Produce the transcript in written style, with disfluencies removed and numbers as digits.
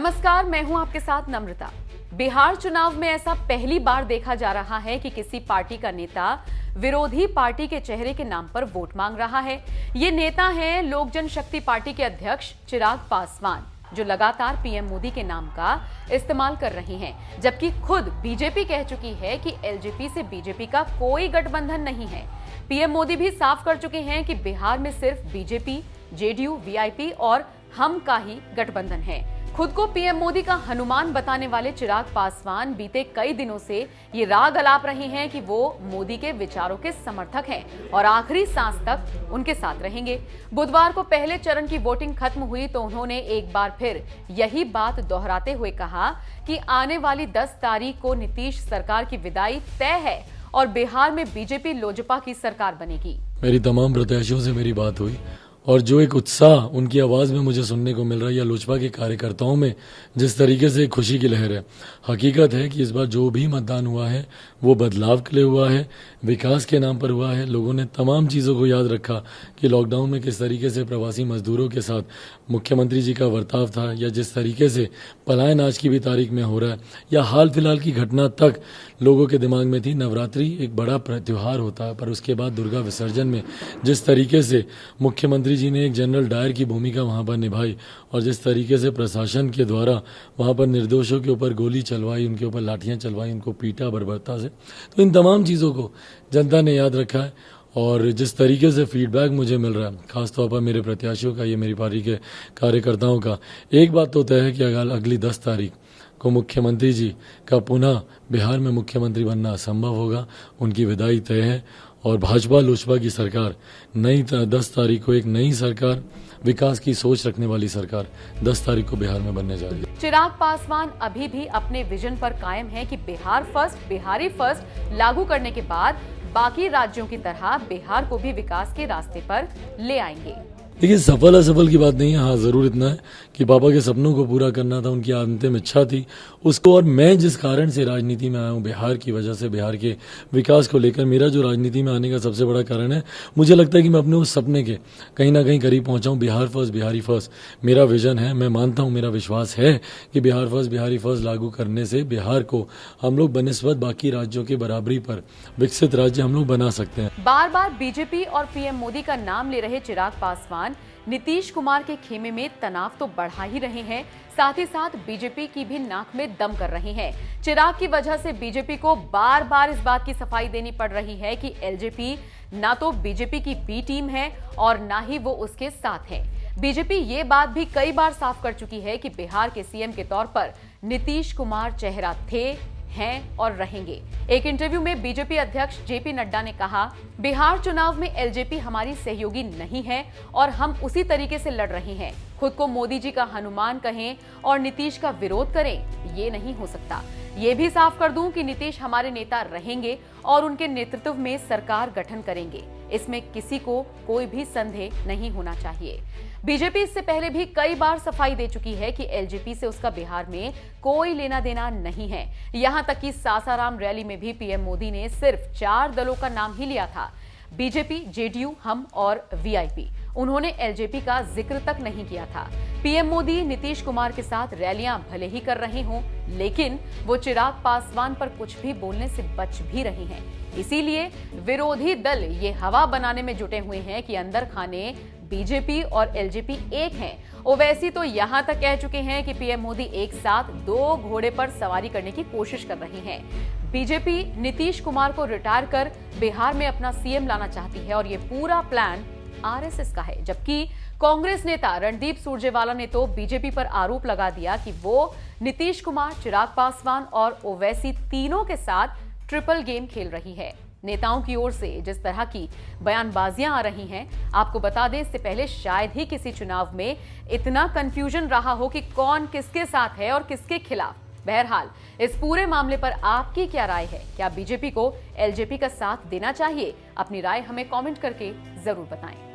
नमस्कार, मैं हूं आपके साथ नम्रता। बिहार चुनाव में ऐसा पहली बार देखा जा रहा है कि किसी पार्टी का नेता विरोधी पार्टी के चेहरे के नाम पर वोट मांग रहा है। ये नेता हैं लोक जनशक्ति पार्टी के अध्यक्ष चिराग पासवान, जो लगातार पीएम मोदी के नाम का इस्तेमाल कर रही हैं, जबकि खुद बीजेपी कह चुकी है कि एलजेपी से बीजेपी का कोई गठबंधन नहीं है। पीएम मोदी भी साफ कर चुके हैं कि बिहार में सिर्फ बीजेपी, जेडीयू, वीआईपी और हम का ही गठबंधन है। खुद को पीएम मोदी का हनुमान बताने वाले चिराग पासवान बीते कई दिनों से ये राग अलाप रहे हैं कि वो मोदी के विचारों के समर्थक हैं और आखिरी सांस तक उनके साथ रहेंगे। बुधवार को पहले चरण की वोटिंग खत्म हुई तो उन्होंने एक बार फिर यही बात दोहराते हुए कहा कि आने वाली 10 तारीख को नीतीश सरकार की विदाई तय है और बिहार में बीजेपी लोजपा की सरकार बनेगी। मेरी तमाम प्रत्याशियों से मेरी बात हुई और जो एक उत्साह उनकी आवाज में मुझे सुनने को मिल रहा है या लोजपा के कार्यकर्ताओं में जिस तरीके से खुशी की लहर है, हकीकत है कि इस बार जो भी मतदान हुआ है वो बदलाव के लिए हुआ है, विकास के नाम पर हुआ है। लोगों ने तमाम चीज़ों को याद रखा कि लॉकडाउन में किस तरीके से प्रवासी मजदूरों के साथ मुख्यमंत्री जी का बर्ताव था, या जिस तरीके से पलायन आज की भी तारीख में हो रहा है, या हाल फिलहाल की घटना तक लोगों के दिमाग में थी। नवरात्रि एक बड़ा त्यौहार होता है, पर उसके बाद दुर्गा विसर्जन में जिस तरीके से मुख्यमंत्री जी ने एक जनरल डायर की भूमिका वहां पर निभाई और जिस तरीके से प्रशासन के द्वारा वहां पर निर्दोषों के ऊपर गोली चलवाई, उनके ऊपर लाठियां चलवाई, उनको पीटा बर्बरता से, तो इन तमाम चीज़ों को जनता ने याद रखा है। और जिस तरीके से फीडबैक मुझे मिल रहा है, खासतौर पर मेरे प्रत्याशियों का, ये मेरी पार्टी के कार्यकर्ताओं का, एक बात तो तय है कि अगली 10 तारीख को मुख्यमंत्री जी का पुनः बिहार में मुख्यमंत्री बनना असंभव होगा। उनकी विदाई तय है और भाजपा लोजपा की सरकार 10 तारीख को एक नई सरकार, विकास की सोच रखने वाली सरकार 10 तारीख को बिहार में बनने जा रही है। चिराग पासवान अभी भी अपने विजन पर कायम है कि बिहार फर्स्ट, बिहारी फर्स्ट लागू करने के बाद बाकी राज्यों की तरह बिहार को भी विकास के रास्ते पर ले आएंगे। देखिए, सफल असफल की बात नहीं है। हाँ, जरूर इतना है कि पापा के सपनों को पूरा करना था, उनकी अंतिम इच्छा थी उसको। और मैं जिस कारण से राजनीति में आया हूँ, बिहार की वजह से, बिहार के विकास को लेकर, मेरा जो राजनीति में आने का सबसे बड़ा कारण है, मुझे लगता है कि मैं अपने उस सपने के कहीं ना कहीं करीब पहुंचा हूँ। बिहार फर्स्ट, बिहारी फर्स्ट मेरा विजन है। मैं मानता हूँ, मेरा विश्वास है कि बिहार फर्स्ट, बिहारी फर्स्ट लागू करने से बिहार को हम लोग बनिस्बत बाकी राज्यों के बराबरी पर विकसित राज्य हम लोग बना सकते हैं। बार बार बीजेपी और पीएम मोदी का नाम ले रहे चिराग पासवान नीतीश कुमार के खेमे में तनाव तो बढ़ा ही रहे हैं, साथ ही साथ बीजेपी की भी नाक में दम कर रहे हैं। चिराग की वजह से बीजेपी को बार बार इस बात की सफाई देनी पड़ रही है कि एलजेपी ना तो बीजेपी की बी टीम है और ना ही वो उसके साथ है। बीजेपी ये बात भी कई बार साफ कर चुकी है कि बिहार के सीएम के तौर पर नीतीश कुमार चेहरा थे, हैं और रहेंगे। एक इंटरव्यू में बीजेपी अध्यक्ष जेपी नड्डा ने कहा, बिहार चुनाव में एलजेपी हमारी सहयोगी नहीं है और हम उसी तरीके से लड़ रहे हैं। खुद को मोदी जी का हनुमान कहें और नीतीश का विरोध करें, ये नहीं हो सकता। ये भी साफ कर दूं कि नीतीश हमारे नेता रहेंगे और उनके नेतृत्व में सरकार गठन करेंगे। इसमें किसी को कोई भी संदेह नहीं होना चाहिए। बीजेपी इससे पहले भी कई बार सफाई दे चुकी है कि एलजेपी से उसका बिहार में कोई लेना देना नहीं है। यहां तक कि सासाराम रैली में भी पीएम मोदी ने सिर्फ 4 दलों का नाम ही लिया था, बीजेपी, जेडीयू, हम और वीआईपी। उन्होंने एलजेपी का जिक्र तक नहीं किया था। पीएम मोदी नीतीश कुमार के साथ रैलियां भले ही कर रहे हों, लेकिन वो चिराग पासवान पर कुछ भी बोलने से बच भी रहे हैं। इसीलिए विरोधी दल ये हवा बनाने में जुटे हुए हैं कि अंदर खाने बीजेपी और एलजेपी एक हैं। ओवैसी तो यहां तक कह चुके हैं कि पीएम मोदी एक साथ 2 घोड़े पर सवारी करने की कोशिश कर रही हैं। बीजेपी नीतीश कुमार को रिटायर कर बिहार में अपना सीएम लाना चाहती है और ये पूरा प्लान आरएसएस का है। जबकि कांग्रेस नेता रणदीप सुरजेवाला ने तो बीजेपी पर आरोप लगा दिया कि वो नीतीश कुमार, चिराग पासवान और ओवैसी तीनों के साथ ट्रिपल गेम खेल रही है। नेताओं की ओर से जिस तरह की बयानबाजियां आ रही हैं, आपको बता दें, इससे पहले शायद ही किसी चुनाव में इतना कंफ्यूजन रहा हो कि कौन किसके साथ है और किसके खिलाफ। बहरहाल, इस पूरे मामले पर आपकी क्या राय है? क्या बीजेपी को एलजेपी का साथ देना चाहिए? अपनी राय हमें कमेंट करके जरूर बताएं।